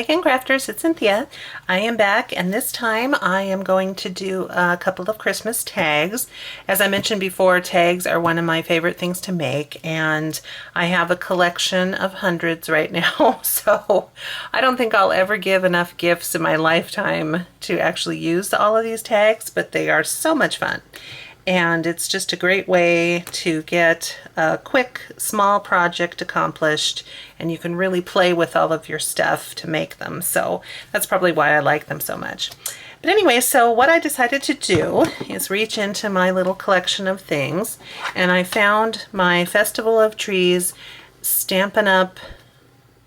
Hi again, crafters, it's Cynthia. I am back, and this time I am going to do a couple of Christmas tags. As I mentioned before, tags are one of my favorite things to make, and I have a collection of hundreds right now, so I don't think I'll ever give enough gifts in my lifetime to actually use all of these tags, but they are so much fun. And it's just a great way to get a quick, small project accomplished, and you can really play with all of your stuff to make them. So that's probably why I like them so much. But anyway, so what I decided to do is reach into my little collection of things, and I found my Festival of Trees Stampin' Up!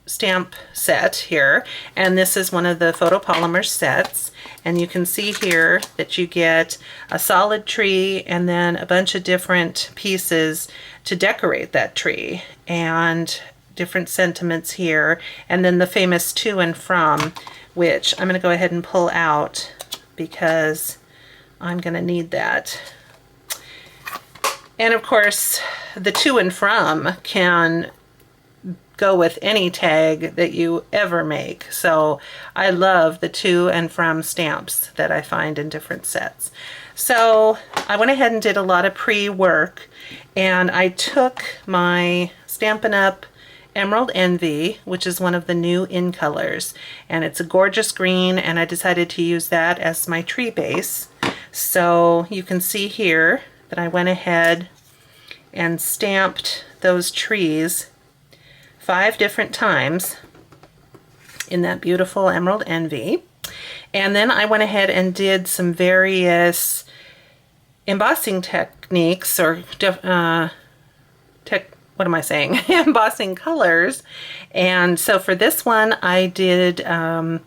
Stamp set here, and this is one of the photopolymer sets, and you can see here that you get a solid tree and then a bunch of different pieces to decorate that tree and different sentiments here, and then the famous to and from, which I'm going to go ahead and pull out because I'm going to need that. And of course the to and from can go with any tag that you ever make. So I love the to and from stamps that I find in different sets. So I went ahead and did a lot of pre-work, and I took my Stampin' Up! Emerald Envy, which is one of the new in colors, and it's a gorgeous green, and I decided to use that as my tree base. So you can see here that I went ahead and stamped those trees 5 different times in that beautiful Emerald Envy. And then I went ahead and did some various embossing techniques, or embossing colors. And so for this one I did the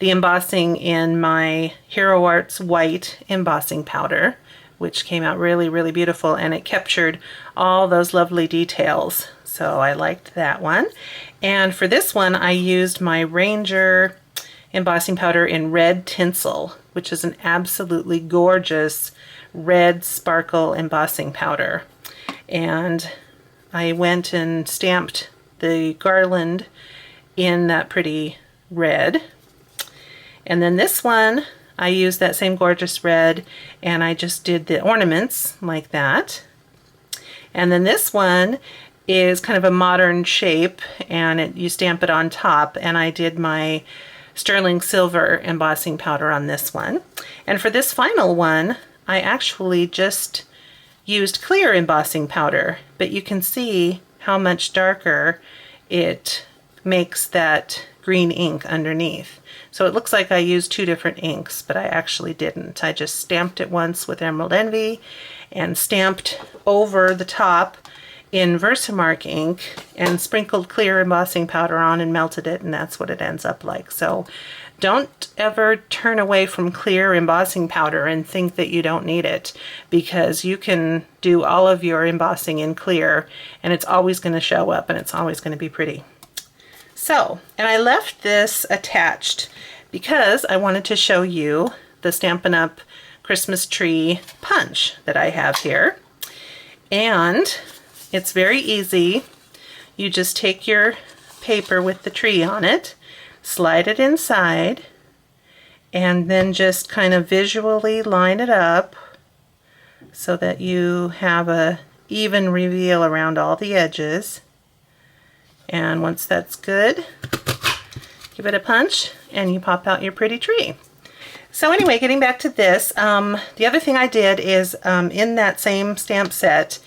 embossing in my Hero Arts white embossing powder, which came out really, really beautiful, and it captured all those lovely details. So I liked that one. And for this one I used my Ranger embossing powder in red tinsel, which is an absolutely gorgeous red sparkle embossing powder. And I went and stamped the garland in that pretty red. And then this one I used that same gorgeous red, and I just did the ornaments like that. And then this one is kind of a modern shape, and you stamp it on top, and I did my sterling silver embossing powder on this one. And for this final one I actually just used clear embossing powder, but you can see how much darker it makes that green ink underneath. So it looks like I used 2 different inks, but I actually didn't. I just stamped it once with Emerald Envy and stamped over the top in Versamark ink and sprinkled clear embossing powder on and melted it, and that's what it ends up like. So don't ever turn away from clear embossing powder and think that you don't need it, because you can do all of your embossing in clear and it's always going to show up and it's always going to be pretty. So, and I left this attached because I wanted to show you the Stampin' Up! Christmas tree punch that I have here. And it's very easy. You just take your paper with the tree on it, slide it inside, and then just kind of visually line it up so that you have a even reveal around all the edges. And once that's good, give it a punch and you pop out your pretty tree. So anyway, getting back to this, the other thing I did is in that same stamp set,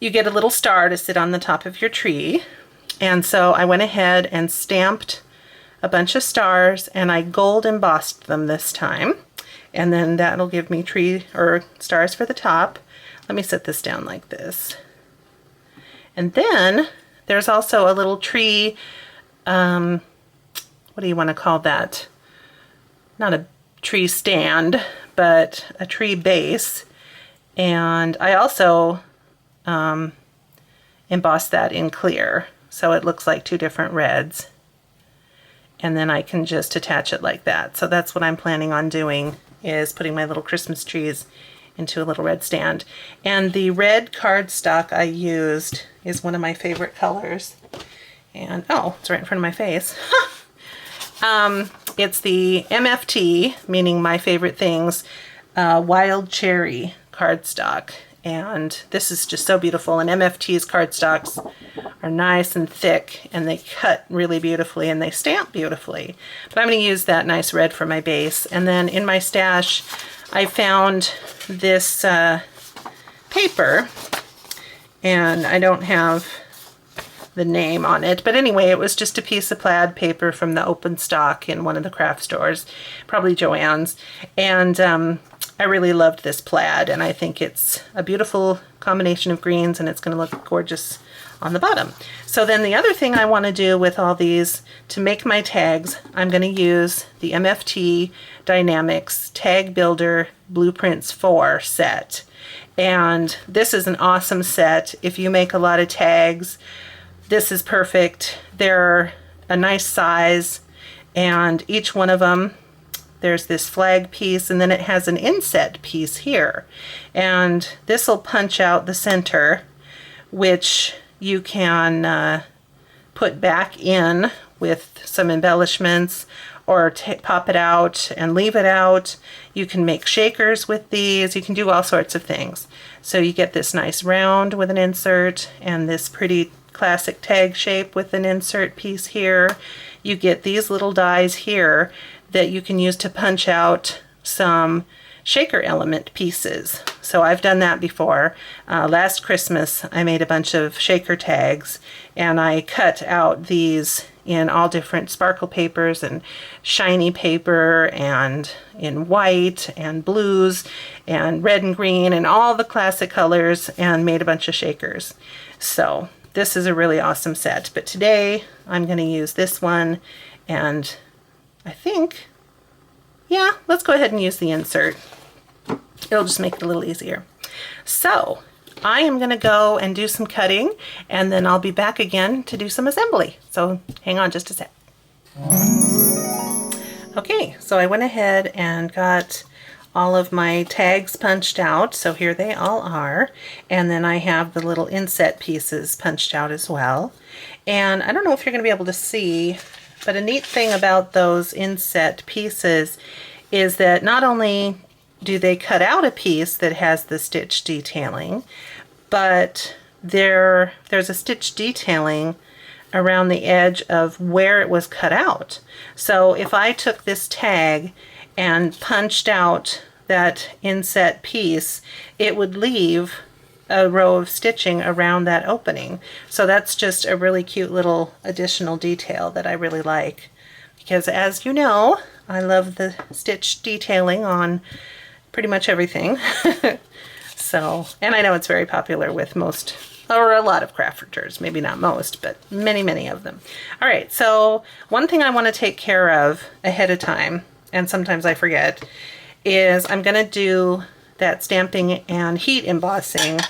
you get a little star to sit on the top of your tree. And so I went ahead and stamped a bunch of stars, and I gold embossed them this time. And then that'll give me tree or stars for the top. Let me set this down like this. And then there's also a little tree, what do you want to call that? Not a tree stand, but a tree base. And I also embossed that in clear, so it looks like 2 different reds. And then I can just attach it like that. So that's what I'm planning on doing, is putting my little Christmas trees into a little red stand. And the red cardstock I used is one of my favorite colors. And oh, it's right in front of my face. It's the MFT, meaning My Favorite Things, Wild Cherry cardstock. And this is just so beautiful. And MFT's cardstocks are nice and thick, and they cut really beautifully, and they stamp beautifully. But I'm going to use that nice red for my base. And then in my stash, I found this paper, and I don't have the name on it, but anyway, it was just a piece of plaid paper from the open stock in one of the craft stores, probably Joann's, and I really loved this plaid, and I think it's a beautiful combination of greens, and it's going to look gorgeous on the bottom. So then the other thing I want to do with all these, to make my tags, I'm going to use the MFT Dynamics Tag Builder Blueprints 4 set. And this is an awesome set. If you make a lot of tags, this is perfect. They're a nice size, and each one of them, there's this flag piece, and then it has an inset piece here. And this will punch out the center, which you can put back in with some embellishments, or pop it out and leave it out. You can make shakers with these. You can do all sorts of things. So you get this nice round with an insert, and this pretty classic tag shape with an insert piece here. You get these little dies here that you can use to punch out some shaker element pieces. So I've done that before. Last Christmas I made a bunch of shaker tags, and I cut out these in all different sparkle papers and shiny paper, and in white and blues and red and green and all the classic colors, and made a bunch of shakers. So this is a really awesome set, but today I'm going to use this one, and I think, yeah, let's go ahead and use the insert. It'll just make it a little easier. So I am going to go and do some cutting, and then I'll be back again to do some assembly. So hang on just a sec. Okay, so I went ahead and got all of my tags punched out, so here they all are, and then I have the little inset pieces punched out as well. And I don't know if you're going to be able to see, but a neat thing about those inset pieces is that not only do they cut out a piece that has the stitch detailing, but there's a stitch detailing around the edge of where it was cut out. So if I took this tag and punched out that inset piece, it would leave a row of stitching around that opening. So that's just a really cute little additional detail that I really like, because as you know, I love the stitch detailing on pretty much everything. So, and I know it's very popular with most, or a lot of crafters, maybe not most, but many of them. All right, so one thing I want to take care of ahead of time, and sometimes I forget, is I'm going to do that stamping and heat embossing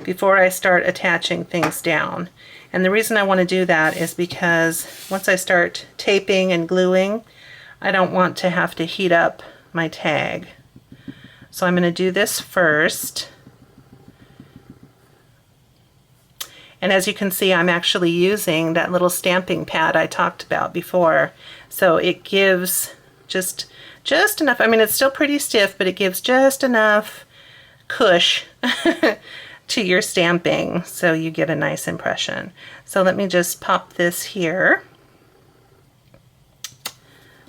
before I start attaching things down. And the reason I want to do that is because once I start taping and gluing, I don't want to have to heat up my tag. So I'm going to do this first. And as you can see, I'm actually using that little stamping pad I talked about before. So it gives just enough. I mean, it's still pretty stiff, but it gives just enough cush to your stamping so you get a nice impression. So let me just pop this here.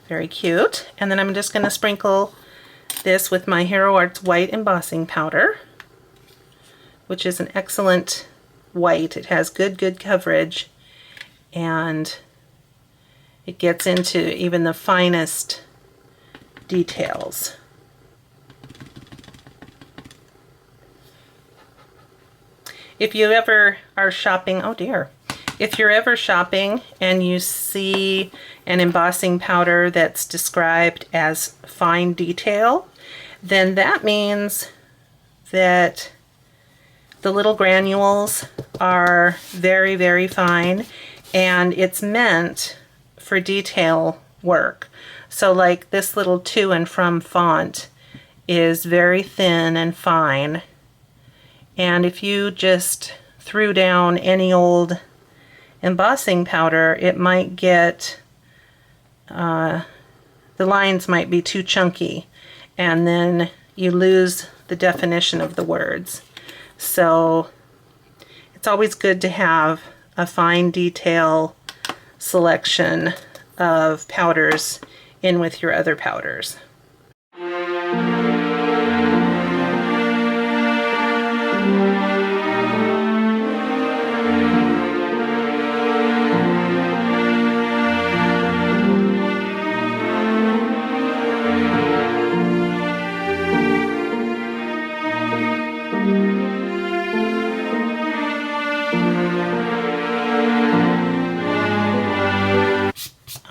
Very cute. And then I'm just going to sprinkle this with my Hero Arts white embossing powder, which is an excellent white. It has good coverage, and it gets into even the finest details. If you ever are shopping, oh dear, if you're ever shopping and you see an embossing powder that's described as fine detail, then that means that the little granules are very fine, and it's meant for detail work. So like this little to and from font is very thin and fine, and if you just threw down any old embossing powder, it might get the lines might be too chunky, and then you lose the definition of the words. So it's always good to have a fine detail selection of powders in with your other powders.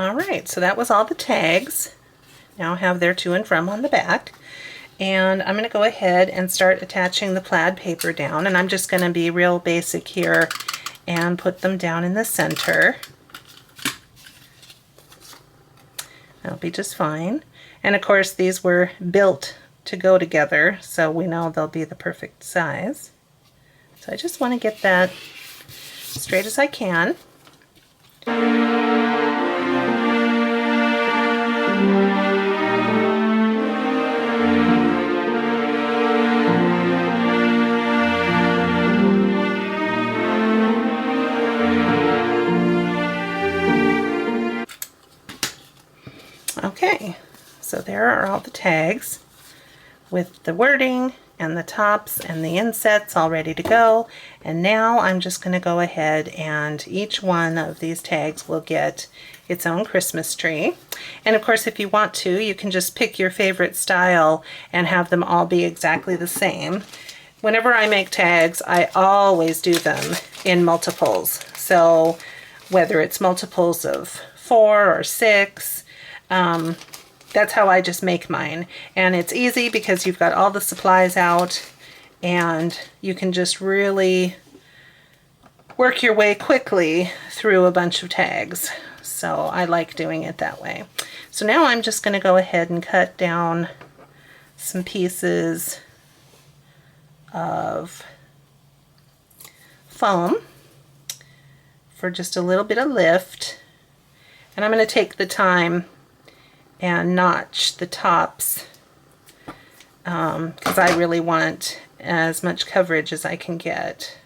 Alright, so that was all the tags. Now have their to and from on the back. And I'm going to go ahead and start attaching the plaid paper down. And I'm just going to be real basic here and put them down in the center. That'll be just fine. And of course these were built to go together, so we know they'll be the perfect size. So I just want to get that straight as I can. Okay, so there are all the tags with the wording and the tops and the insets all ready to go. And now I'm just going to go ahead, and each one of these tags will get its own Christmas tree. And of course, if you want to, you can just pick your favorite style and have them all be exactly the same. Whenever I make tags, I always do them in multiples. So whether it's multiples of 4 or 6, that's how I just make mine. And it's easy because you've got all the supplies out and you can just really work your way quickly through a bunch of tags. So I like doing it that way. So now I'm just going to go ahead and cut down some pieces of foam for just a little bit of lift. And I'm going to take the time and notch the tops because I really want as much coverage as I can get.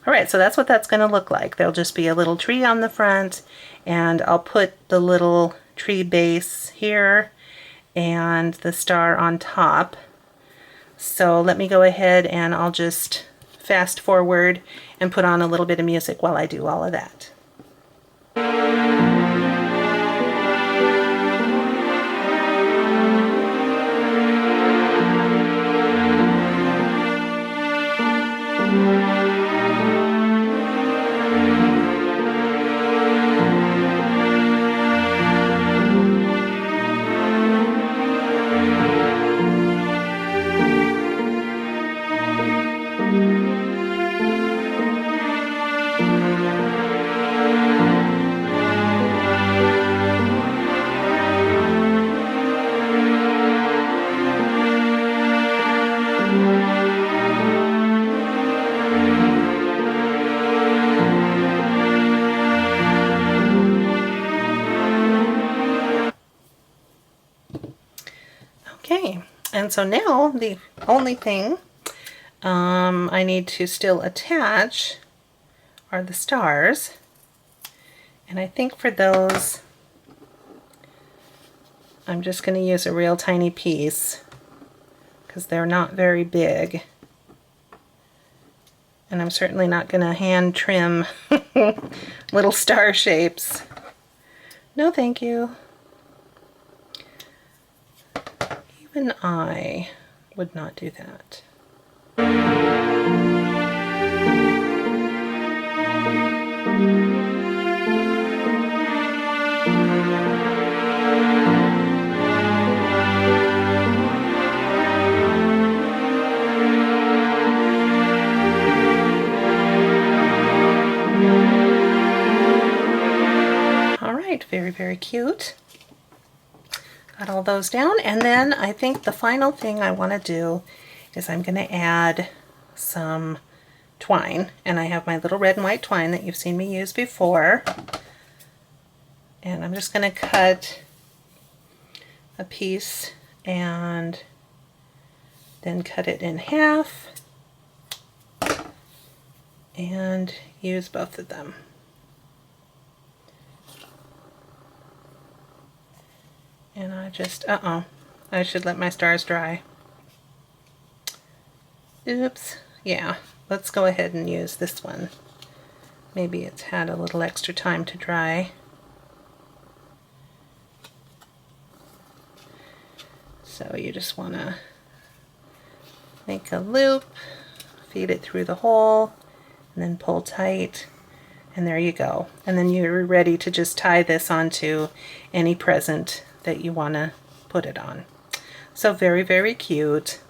Alright, so that's what that's going to look like. There'll just be a little tree on the front, and I'll put the little tree base here and the star on top. So let me go ahead and I'll just fast forward and put on a little bit of music while I do all of that. Okay, and so now the only thing I need to still attach are the stars. And I think for those, I'm just going to use a real tiny piece because they're not very big. And I'm certainly not going to hand trim little star shapes. No, thank you. Even I would not do that. very cute. Got all those down, and then I think the final thing I want to do is I'm going to add some twine, and I have my little red and white twine that you've seen me use before, and I'm just going to cut a piece and then cut it in half and use both of them. And I just, I should let my stars dry. Oops. Yeah, let's go ahead and use this one. Maybe it's had a little extra time to dry. So you just want to make a loop, feed it through the hole, and then pull tight, and there you go. And then you're ready to just tie this onto any present that you want to put it on. So very, very cute.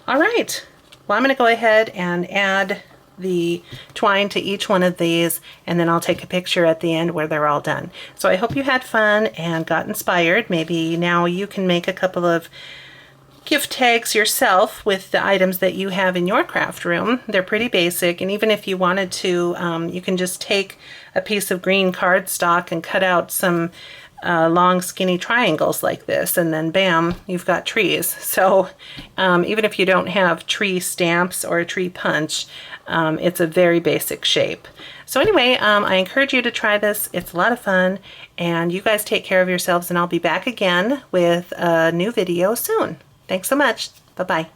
All right, well, I'm going to go ahead and add the twine to each one of these, and then I'll take a picture at the end where they're all done. So I hope you had fun and got inspired. Maybe now you can make a couple of gift tags yourself with the items that you have in your craft room. They're pretty basic, and even if you wanted to, you can just take a piece of green cardstock and cut out some long skinny triangles like this, and then bam, you've got trees. So even if you don't have tree stamps or a tree punch, it's a very basic shape. So anyway, I encourage you to try this. It's a lot of fun, and you guys take care of yourselves, and I'll be back again with a new video soon. Thanks so much. Bye-bye.